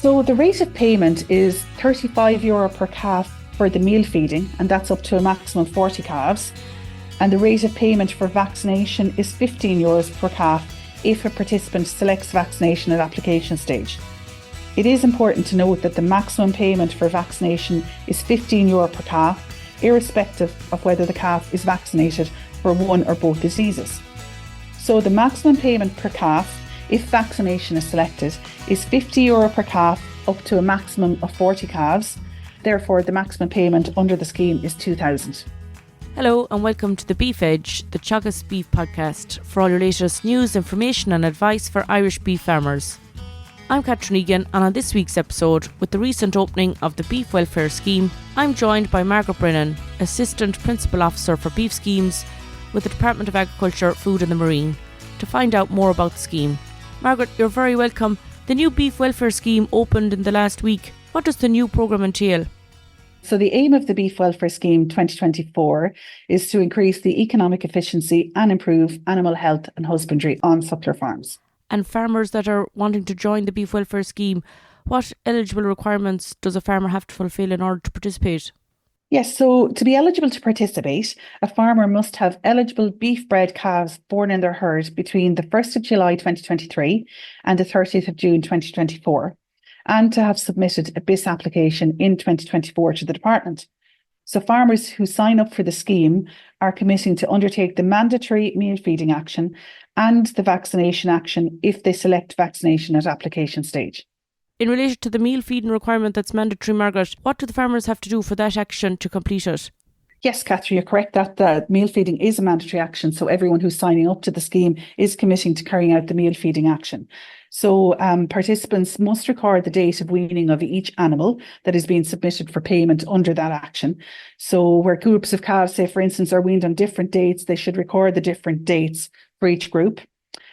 So the rate of payment is €35 per calf for the meal feeding, and that's up to a maximum of 40 calves. And the rate of payment for vaccination is €15 per calf if a participant selects vaccination at application stage. It is important to note that the maximum payment for vaccination is €15 per calf, irrespective of whether the calf is vaccinated for one or both diseases. So the maximum payment per calf, if vaccination is selected, is €50 per calf up to a maximum of 40 calves. Therefore, the maximum payment under the scheme is €2,000. Hello and welcome to the Beef Edge, the Teagasc beef podcast, for all your latest news, information and advice for Irish beef farmers. I'm Catherine Egan, and on this week's episode, with the recent opening of the Beef Welfare Scheme, I'm joined by Margaret Brennan, Assistant Principal Officer for Beef Schemes with the Department of Agriculture, Food and the Marine, to find out more about the scheme. Margaret, you're very welcome. The new Beef Welfare Scheme opened in the last week. What does the new programme entail? So the aim of the Beef Welfare Scheme 2024 is to increase the economic efficiency and improve animal health and husbandry on suckler farms. And farmers that are wanting to join the Beef Welfare Scheme, what eligible requirements does a farmer have to fulfil in order to participate? Yes, so to be eligible to participate, a farmer must have eligible beef-bred calves born in their herd between the 1st of July 2023 and the 30th of June 2024, and to have submitted a BIS application in 2024 to the department. So farmers who sign up for the scheme are committing to undertake the mandatory meal feeding action and the vaccination action if they select vaccination at application stage. In relation to the meal feeding requirement that's mandatory, Margaret, what do the farmers have to do for that action to complete it? Yes, Catherine, you're correct that the meal feeding is a mandatory action. So everyone who's signing up to the scheme is committing to carrying out the meal feeding action. So participants must record the date of weaning of each animal that is being submitted for payment under that action. So where groups of calves, say for instance, are weaned on different dates, they should record the different dates for each group.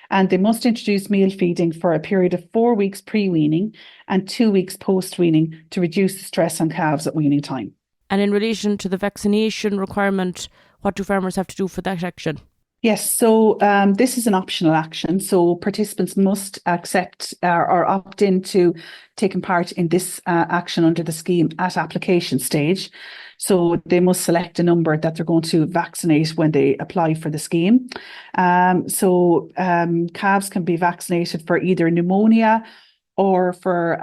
And they must introduce meal feeding for a period of 4 weeks pre-weaning and 2 weeks post-weaning to reduce the stress on calves at weaning time. And in relation to the vaccination requirement, what do farmers have to do for that action? Yes, so this is an optional action. So participants must accept or opt in to taking part in this action under the scheme at application stage. So they must select a number that they're going to vaccinate when they apply for the scheme. Calves can be vaccinated for either pneumonia or for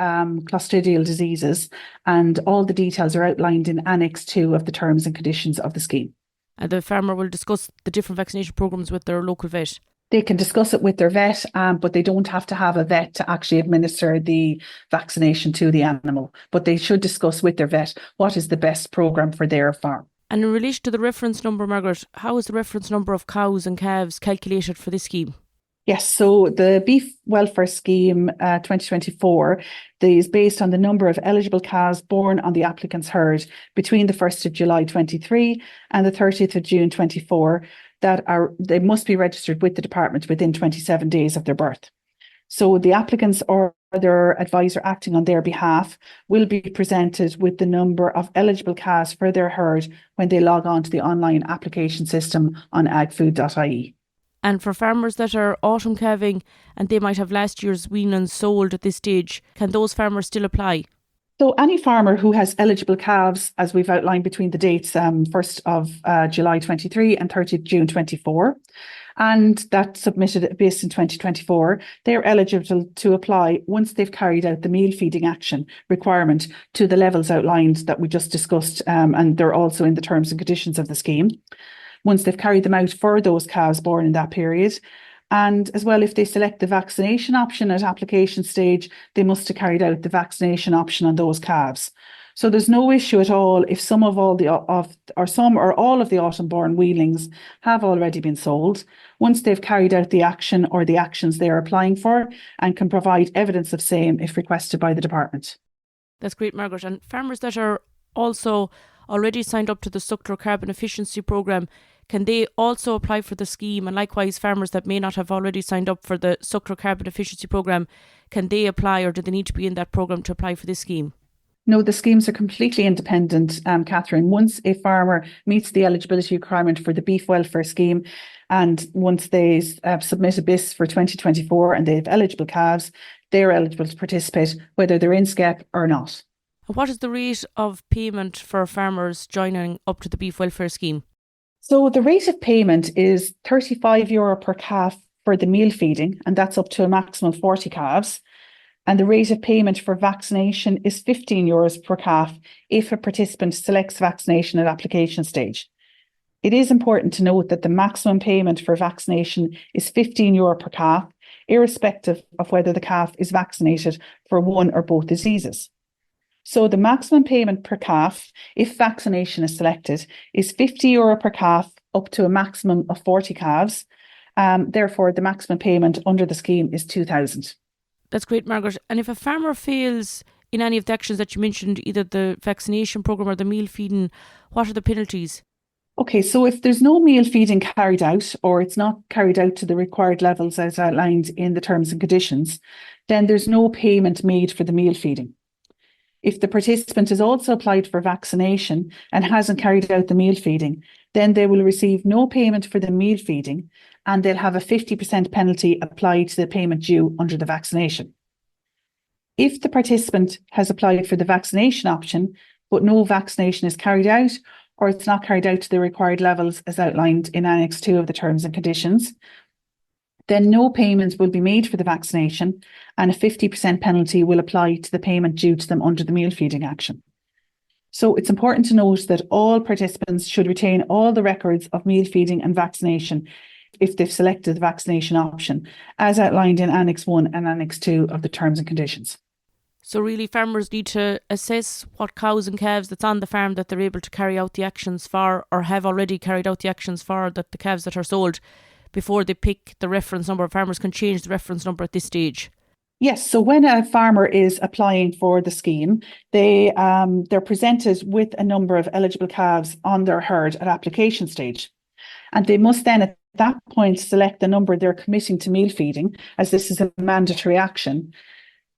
clostridial diseases, and all the details are outlined in Annex 2 of the terms and conditions of the scheme. And the farmer will discuss the different vaccination programmes with their local vet. They can discuss it with their vet, but they don't have to have a vet to actually administer the vaccination to the animal. But they should discuss with their vet what is the best programme for their farm. And in relation to the reference number, Margaret, how is the reference number of cows and calves calculated for this scheme? Yes, so the Beef Welfare Scheme 2024 is based on the number of eligible calves born on the applicant's herd between the 1st of July 23 and the 30th of June 24 they must be registered with the department within 27 days of their birth. So the applicants or their advisor acting on their behalf will be presented with the number of eligible calves for their herd when they log on to the online application system on agfood.ie. And for farmers that are autumn calving and they might have last year's weanings sold at this stage, can those farmers still apply? So any farmer who has eligible calves, as we've outlined between the dates 1st of July 23 and 30th June 24, and that submitted a BIS in 2024, they're eligible to apply once they've carried out the meal feeding action requirement to the levels outlined that we just discussed, and they're also in the terms and conditions of the scheme. Once they've carried them out for those calves born in that period. And as well, if they select the vaccination option at application stage, they must have carried out the vaccination option on those calves. So there's no issue at all if some or all of the autumn-born weanlings have already been sold, once they've carried out the action or the actions they are applying for and can provide evidence of same if requested by the department. That's great, Margaret. And farmers that are also already signed up to the suckler carbon efficiency programme, can they also apply for the scheme? And likewise, farmers that may not have already signed up for the suckler carbon efficiency programme, can they apply, or do they need to be in that programme to apply for this scheme? No, the schemes are completely independent, Catherine. Once a farmer meets the eligibility requirement for the Beef Welfare Scheme, and once they submit a BIS for 2024 and they have eligible calves, they're eligible to participate, whether they're in SCEP or not. And what is the rate of payment for farmers joining up to the beef welfare scheme? So the rate of payment is €35 per calf for the meal feeding, and that's up to a maximum of 40 calves. And the rate of payment for vaccination is €15 per calf if a participant selects vaccination at application stage. It is important to note that the maximum payment for vaccination is €15 per calf, irrespective of whether the calf is vaccinated for one or both diseases. So the maximum payment per calf, if vaccination is selected, is €50 per calf up to a maximum of 40 calves. Therefore, the maximum payment under the scheme is €2,000. That's great, Margaret. And if a farmer fails in any of the actions that you mentioned, either the vaccination programme or the meal feeding, what are the penalties? Okay, so if there's no meal feeding carried out, or it's not carried out to the required levels as outlined in the terms and conditions, then there's no payment made for the meal feeding. If the participant has also applied for vaccination and hasn't carried out the meal feeding, then they will receive no payment for the meal feeding, and they'll have a 50% penalty applied to the payment due under the vaccination. If the participant has applied for the vaccination option, but no vaccination is carried out, or it's not carried out to the required levels as outlined in Annex 2 of the terms and conditions, then no payment will be made for the vaccination, and a 50% penalty will apply to the payment due to them under the meal feeding action. So it's important to note that all participants should retain all the records of meal feeding and vaccination if they've selected the vaccination option, as outlined in Annex 1 and Annex 2 of the terms and conditions. So really, farmers need to assess what cows and calves that's on the farm that they're able to carry out the actions for, or have already carried out the actions for, that the calves that are sold, before they pick the reference number. Farmers can change the reference number at this stage. Yes, so when a farmer is applying for the scheme, they're presented with a number of eligible calves on their herd at application stage. And they must then at that point select the number they're committing to meal feeding, as this is a mandatory action.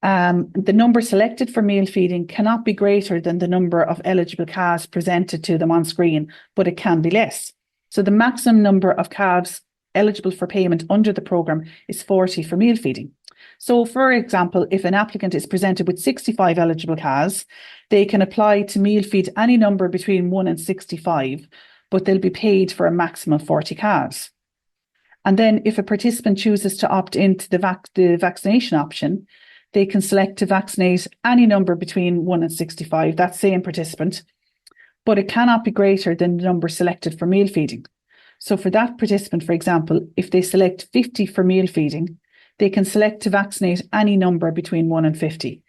The number selected for meal feeding cannot be greater than the number of eligible calves presented to them on screen, but it can be less. So the maximum number of calves eligible for payment under the programme is 40 for meal feeding. So, for example, if an applicant is presented with 65 eligible calves, they can apply to meal feed any number between 1 and 65, but they'll be paid for a maximum of 40 calves. And then if a participant chooses to opt into the vaccination option, they can select to vaccinate any number between 1 and 65, that same participant, but it cannot be greater than the number selected for meal feeding. So for that participant, for example, if they select 50 for meal feeding, they can select to vaccinate any number between 1 and 50.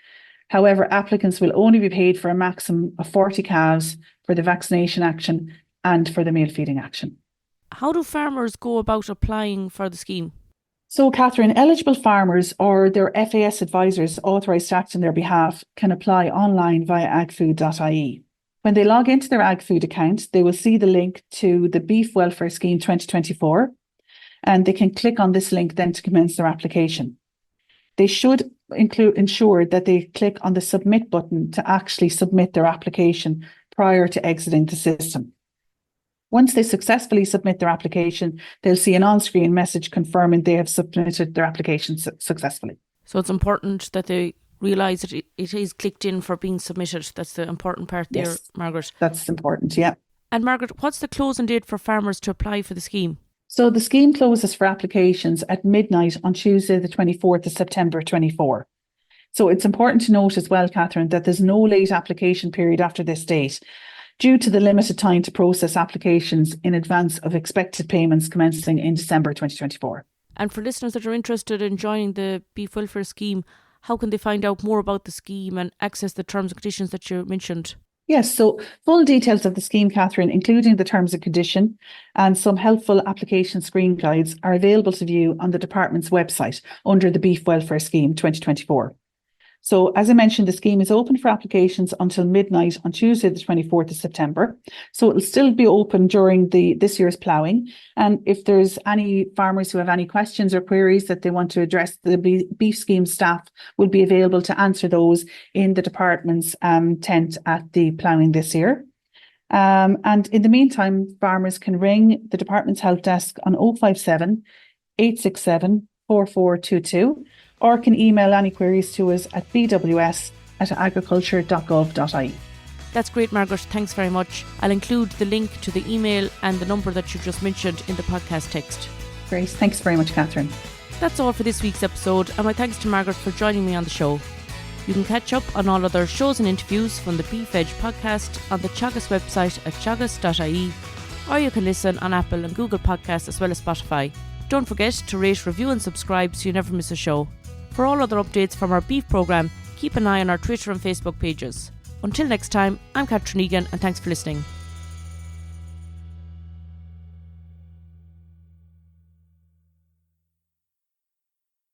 However, applicants will only be paid for a maximum of 40 calves for the vaccination action and for the meal feeding action. How do farmers go about applying for the scheme? So, Catherine, eligible farmers or their FAS advisors authorised to act on their behalf can apply online via agfood.ie. When they log into their AgFood account, they will see the link to the Beef Welfare Scheme 2024, and they can click on this link then to commence their application. They should ensure that they click on the submit button to actually submit their application prior to exiting the system. Once they successfully submit their application, they'll see an on-screen message confirming they have submitted their application successfully. So it's important that they realise that it is clicked in for being submitted. That's the important part there, Yes, Margaret. That's important, yeah. And Margaret, what's the closing date for farmers to apply for the scheme? So the scheme closes for applications at midnight on Tuesday, the 24th of September 24. So it's important to note as well, Catherine, that there's no late application period after this date, due to the limited time to process applications in advance of expected payments commencing in December 2024. And for listeners that are interested in joining the Beef Welfare Scheme, how can they find out more about the scheme and access the terms and conditions that you mentioned? Yes, so full details of the scheme, Catherine, including the terms and condition and some helpful application screen guides, are available to view on the department's website under the Beef Welfare Scheme 2024. So, as I mentioned, the scheme is open for applications until midnight on Tuesday, the 24th of September. So it'll still be open during this year's ploughing. And if there's any farmers who have any questions or queries that they want to address, the beef scheme staff will be available to answer those in the department's tent at the ploughing this year. And in the meantime, farmers can ring the department's help desk on 057 867 4422, or can email any queries to us at bws@agriculture.gov.ie. That's great, Margaret. Thanks very much. I'll include the link to the email and the number that you just mentioned in the podcast text. Great. Thanks very much, Catherine. That's all for this week's episode, and my thanks to Margaret for joining me on the show. You can catch up on all other shows and interviews from the Beef Edge podcast on the Teagasc website at teagasc.ie, or you can listen on Apple and Google Podcasts as well as Spotify. Don't forget to rate, review and subscribe so you never miss a show. For all other updates from our beef programme, keep an eye on our Twitter and Facebook pages. Until next time, I'm Catherine Egan, and thanks for listening.